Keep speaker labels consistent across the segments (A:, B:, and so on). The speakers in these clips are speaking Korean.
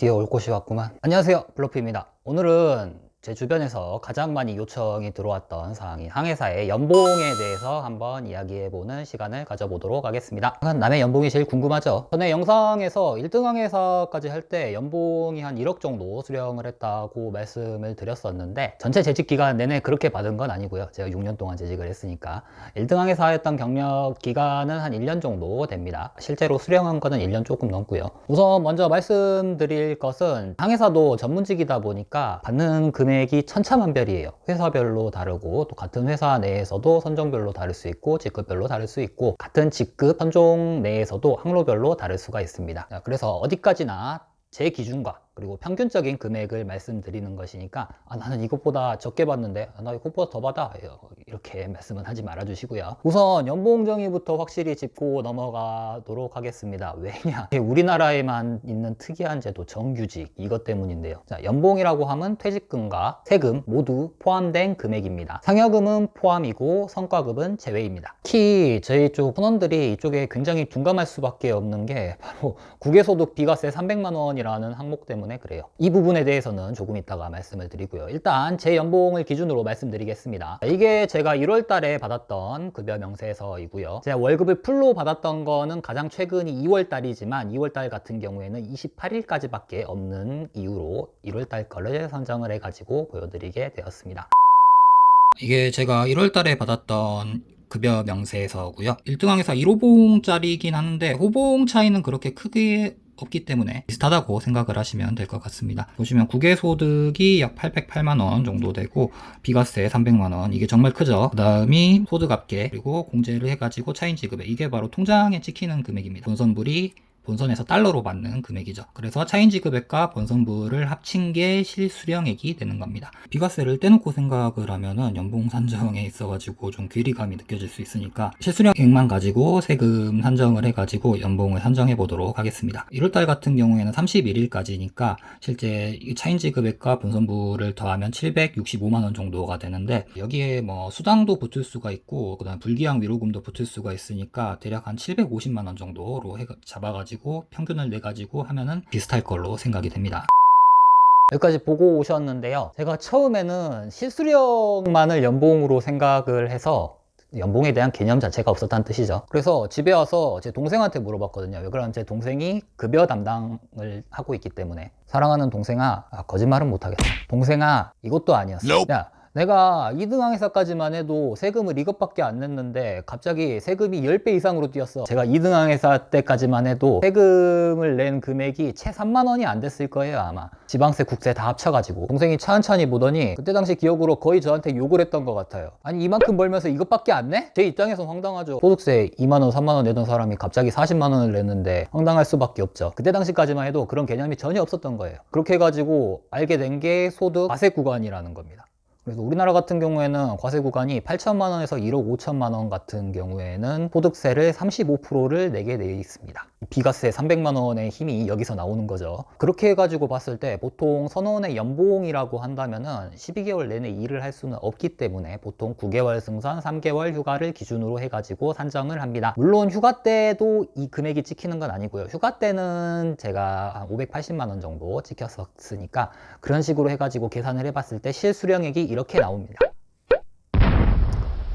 A: 드디어 올 곳이 왔구만. 안녕하세요, 블러프입니다. 오늘은 제 주변에서 가장 많이 요청이 들어왔던 사항인 항해사의 연봉에 대해서 한번 이야기해보는 시간을 가져보도록 하겠습니다. 남의 연봉이 제일 궁금하죠. 전에 영상에서 1등 항해사까지 할 때 연봉이 한 1억 정도 수령을 했다고 말씀을 드렸었는데, 전체 재직 기간 내내 그렇게 받은 건 아니고요. 제가 6년 동안 재직을 했으니까 1등 항해사였던 경력 기간은 한 1년 정도 됩니다. 실제로 수령한 거는 1년 조금 넘고요. 우선 먼저 말씀드릴 것은, 항해사도 전문직이다 보니까 받는 금액이 천차만별이에요. 회사별로 다르고, 또 같은 회사 내에서도 선종별로 다를 수 있고, 직급별로 다를 수 있고, 같은 직급 선종 내에서도 항로별로 다를 수가 있습니다. 그래서 어디까지나 제 기준과 그리고 평균적인 금액을 말씀드리는 것이니까, 나는 이것보다 적게 받는데, 나 이것보다 더 받아, 이렇게 말씀은 하지 말아 주시고요. 우선 연봉 정의부터 확실히 짚고 넘어가도록 하겠습니다. 왜냐, 우리나라에만 있는 특이한 제도, 정규직, 이것 때문인데요. 자, 연봉이라고 하면 퇴직금과 세금 모두 포함된 금액입니다. 상여금은 포함이고 성과급은 제외입니다. 특히 저희 쪽 선원들이 이쪽에 굉장히 둔감할 수밖에 없는 게, 바로 국외소득 비과세 300만 원이라는 항목 때문에 그래요. 이 부분에 대해서는 조금 이따가 말씀을 드리고요. 일단 제 연봉을 기준으로 말씀드리겠습니다. 이게 제가 1월 달에 받았던 급여 명세서이고요. 제가 월급을 풀로 받았던 거는 가장 최근이 2월 달이지만, 2월 달 같은 경우에는 28일까지 밖에 없는 이유로 1월 달 거를 선정을 해가지고 보여드리게 되었습니다. 이게 제가 1월 달에 받았던 급여 명세서고요. 1등 항해사 1호봉짜리긴 한데, 호봉 차이는 그렇게 크게 없기 때문에 비슷하다고 생각을 하시면 될 것 같습니다. 보시면 국외소득이 약 808만원 정도 되고, 비과세 300만원, 이게 정말 크죠. 그 다음이 소득합계, 그리고 공제를 해가지고 차인지급액, 이게 바로 통장에 찍히는 금액입니다. 본선불이 본선에서 달러로 받는 금액이죠. 그래서 차인지급액과 본선불을 합친 게 실수령액이 되는 겁니다. 비과세를 떼놓고 생각을 하면은 연봉 산정에 있어가지고 좀 괴리감이 느껴질 수 있으니까, 실수령액만 가지고 세금 산정을 해가지고 연봉을 산정해 보도록 하겠습니다. 1월달 같은 경우에는 31일까지니까 실제 차인지급액과 본선불을 더하면 765만원 정도가 되는데, 여기에 뭐 수당도 붙을 수가 있고, 그 다음 불기양 위로금도 붙을 수가 있으니까 대략 한 750만원 정도로 잡아가지고 평균을 내가지고 하면은 비슷할 걸로 생각이 됩니다. 여기까지 보고 오셨는데요. 제가 처음에는 실수령만을 연봉으로 생각을 해서 연봉에 대한 개념 자체가 없었다는 뜻이죠. 그래서 집에 와서 제 동생한테 물어봤거든요. 왜 그러면 제 동생이 급여 담당을 하고 있기 때문에, 사랑하는 동생아, 거짓말은 못하겠다. 동생아, 이것도 아니었어. 야, 내가 2등 항해사까지만 해도 세금을 이것밖에 안 냈는데 갑자기 세금이 10배 이상으로 뛰었어. 제가 2등 항해사 때까지만 해도 세금을 낸 금액이 채 3만 원이 안 됐을 거예요, 아마. 지방세, 국세 다 합쳐가지고. 동생이 차근차근히 보더니 그때 당시 기억으로 거의 저한테 욕을 했던 것 같아요. 아니, 이만큼 벌면서 이것밖에 안 내? 제 입장에서 황당하죠. 소득세 2만 원, 3만 원 내던 사람이 갑자기 40만 원을 냈는데 황당할 수밖에 없죠. 그때 당시까지만 해도 그런 개념이 전혀 없었던 거예요. 그렇게 해가지고 알게 된 게 소득 과세 구간이라는 겁니다. 그래서 우리나라 같은 경우에는 과세 구간이 8천만 원에서 1억 5천만 원 같은 경우에는 소득세를 35%를 내게 되어 있습니다. 비과세 300만 원의 힘이 여기서 나오는 거죠. 그렇게 해가지고 봤을 때 보통 선원의 연봉이라고 한다면은 12개월 내내 일을 할 수는 없기 때문에 보통 9개월 승선, 3개월 휴가를 기준으로 해가지고 산정을 합니다. 물론 휴가 때도 이 금액이 찍히는 건 아니고요. 휴가 때는 제가 한 580만 원 정도 찍혔었으니까 그런 식으로 해가지고 계산을 해봤을 때 실수령액이 이렇게 나옵니다.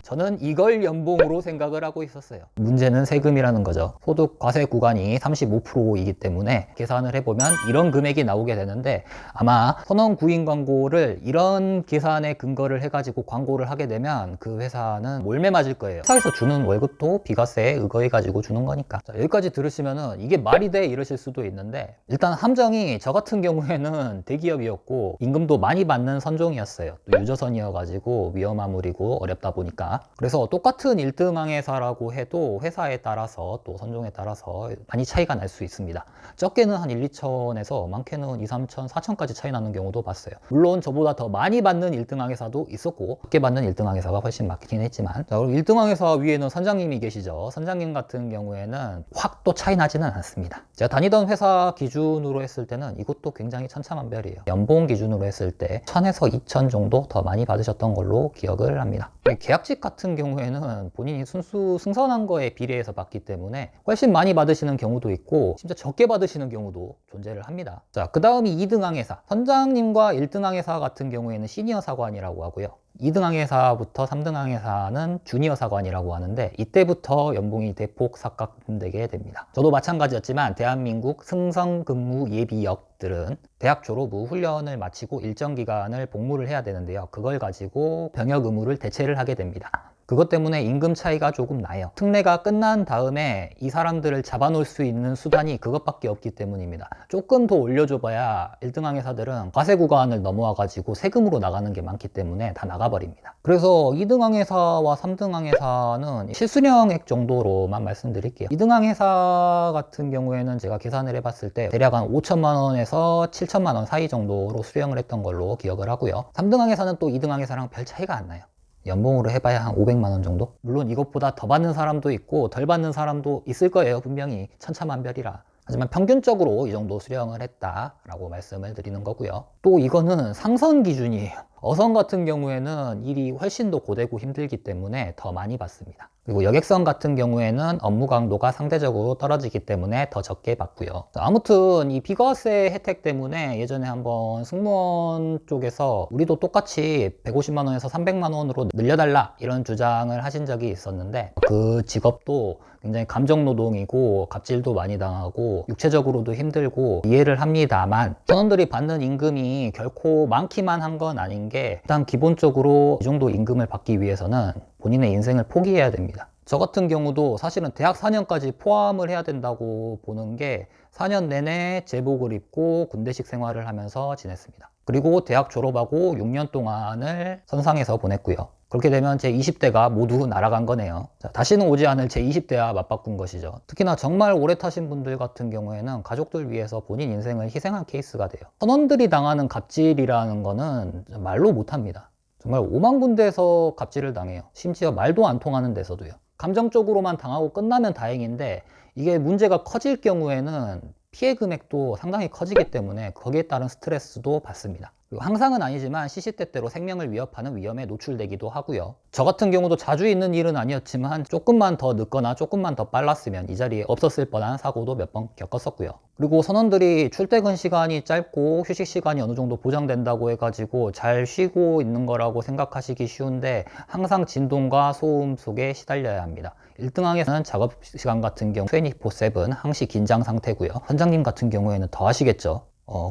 A: 저는 이걸 연봉으로 생각을 하고 있었어요. 문제는 세금이라는 거죠. 소득 과세 구간이 35%이기 때문에 계산을 해보면 이런 금액이 나오게 되는데, 아마 선원 구인 광고를 이런 계산에 근거를 해가지고 광고를 하게 되면 그 회사는 몰매 맞을 거예요. 회사에서 주는 월급도 비과세에 의거해가지고 주는 거니까. 자, 여기까지 들으시면은 이게 말이 돼 이러실 수도 있는데, 일단 함정이 저 같은 경우에는 대기업이었고 임금도 많이 받는 선종이었어요. 또 유저선이어가지고 위험하물이고 어렵다 보니까. 그래서 똑같은 1등 항해사라고 해도 회사에 따라서 또 선종에 따라서 많이 차이가 날 수 있습니다. 적게는 한 1, 2천에서 많게는 2, 3천, 4천까지 차이 나는 경우도 봤어요. 물론 저보다 더 많이 받는 1등 항해사도 있었고 적게 받는 1등 항해사가 훨씬 많긴 했지만, 자, 그럼 1등 항해사 위에는 선장님이 계시죠. 선장님 같은 경우에는 확 또 차이 나지는 않습니다. 제가 다니던 회사 기준으로 했을 때는 이것도 굉장히 천차만별이에요. 연봉 기준으로 했을 때 1000에서 2000 정도 더 많이 받으셨던 걸로 기억을 합니다. 계약직 같은 경우에는 본인이 순수 승선한 거에 비례해서 받기 때문에 훨씬 많이 받으시는 경우도 있고 진짜 적게 받으시는 경우도 존재를 합니다. 자, 그 다음이 2등 항해사. 선장님과 1등 항해사 같은 경우에는 시니어 사관이라고 하고요. 2등 항해사부터 3등 항해사는 주니어 사관이라고 하는데 이때부터 연봉이 대폭 삭감되게 됩니다. 저도 마찬가지였지만 대한민국 승선근무 예비역들은 대학 졸업 후 훈련을 마치고 일정 기간을 복무를 해야 되는데요. 그걸 가지고 병역 의무를 대체를 하게 됩니다. 그것 때문에 임금 차이가 조금 나요. 특례가 끝난 다음에 이 사람들을 잡아놓을 수 있는 수단이 그것밖에 없기 때문입니다. 조금 더 올려줘봐야 1등 항해사들은 과세 구간을 넘어와가지고 세금으로 나가는 게 많기 때문에 다 나가버립니다. 그래서 2등 항해사와 3등 항해사는 실수령액 정도로만 말씀드릴게요. 2등 항해사 같은 경우에는 제가 계산을 해봤을 때 대략 한 5천만 원에서 7천만 원 사이 정도로 수령을 했던 걸로 기억을 하고요. 3등 항해사는 또 2등 항해사랑 별 차이가 안 나요. 연봉으로 해봐야 한 500만 원 정도? 물론 이것보다 더 받는 사람도 있고 덜 받는 사람도 있을 거예요. 분명히 천차만별이라. 하지만 평균적으로 이 정도 수령을 했다라고 말씀을 드리는 거고요. 또 이거는 상선 기준이에요. 어선 같은 경우에는 일이 훨씬 더 고되고 힘들기 때문에 더 많이 받습니다. 그리고 여객선 같은 경우에는 업무 강도가 상대적으로 떨어지기 때문에 더 적게 받고요. 아무튼 이 비과세 혜택 때문에 예전에 한번 승무원 쪽에서 우리도 똑같이 150만 원에서 300만 원으로 늘려달라 이런 주장을 하신 적이 있었는데 그 직업도 굉장히 감정노동이고 갑질도 많이 당하고 육체적으로도 힘들고 이해를 합니다만 선원들이 받는 임금이 결코 많기만 한 건 아닌 게 일단 기본적으로 이 정도 임금을 받기 위해서는 본인의 인생을 포기해야 됩니다. 저 같은 경우도 사실은 대학 4년까지 포함을 해야 된다고 보는 게 4년 내내 제복을 입고 군대식 생활을 하면서 지냈습니다. 그리고 대학 졸업하고 6년 동안을 선상에서 보냈고요. 그렇게 되면 제 20대가 모두 날아간 거네요. 자, 다시는 오지 않을 제 20대와 맞바꾼 것이죠. 특히나 정말 오래 타신 분들 같은 경우에는 가족들 위해서 본인 인생을 희생한 케이스가 돼요. 선원들이 당하는 갑질이라는 거는 말로 못합니다. 정말 오만 군데에서 갑질을 당해요. 심지어 말도 안 통하는 데서도요. 감정적으로만 당하고 끝나면 다행인데 이게 문제가 커질 경우에는 피해 금액도 상당히 커지기 때문에 거기에 따른 스트레스도 받습니다. 그리고 항상은 아니지만 시시때때로 생명을 위협하는 위험에 노출되기도 하고요. 저 같은 경우도 자주 있는 일은 아니었지만 조금만 더 늦거나 조금만 더 빨랐으면 이 자리에 없었을 뻔한 사고도 몇 번 겪었었고요. 그리고 선원들이 출퇴근 시간이 짧고 휴식 시간이 어느 정도 보장된다고 해가지고 잘 쉬고 있는 거라고 생각하시기 쉬운데 항상 진동과 소음 속에 시달려야 합니다. 1등 항에서는 작업 시간 같은 경우 24/7 항시 긴장 상태고요. 선장님 같은 경우에는 더 하시겠죠.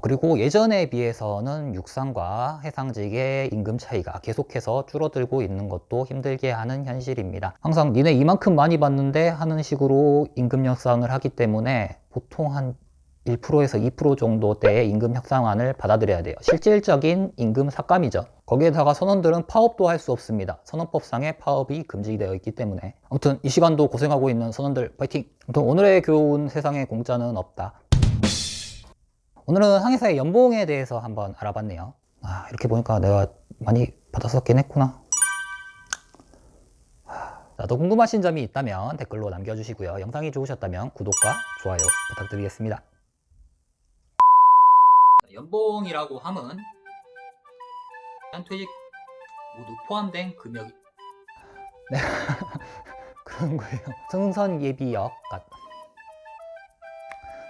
A: 그리고 예전에 비해서는 육상과 해상직의 임금 차이가 계속해서 줄어들고 있는 것도 힘들게 하는 현실입니다. 항상 니네 이만큼 많이 받는데 하는 식으로 임금 협상을 하기 때문에 보통 한 1%에서 2% 정도대의 임금 협상안을 받아들여야 돼요. 실질적인 임금 삭감이죠. 거기에다가 선원들은 파업도 할 수 없습니다. 선원법상의 파업이 금지되어 있기 때문에. 아무튼 이 시간도 고생하고 있는 선원들 파이팅! 아무튼 오늘의 교훈, 세상에 공짜는 없다. 오늘은 항해사의 연봉에 대해서 한번 알아봤네요. 이렇게 보니까 내가 많이 받았었긴 했구나. 자, 더 궁금하신 점이 있다면 댓글로 남겨주시고요. 영상이 좋으셨다면 구독과 좋아요 부탁드리겠습니다. 연봉이라고 함은 퇴직 모두 포함된 금액. 네. 그런 거예요. 승선 예비역 같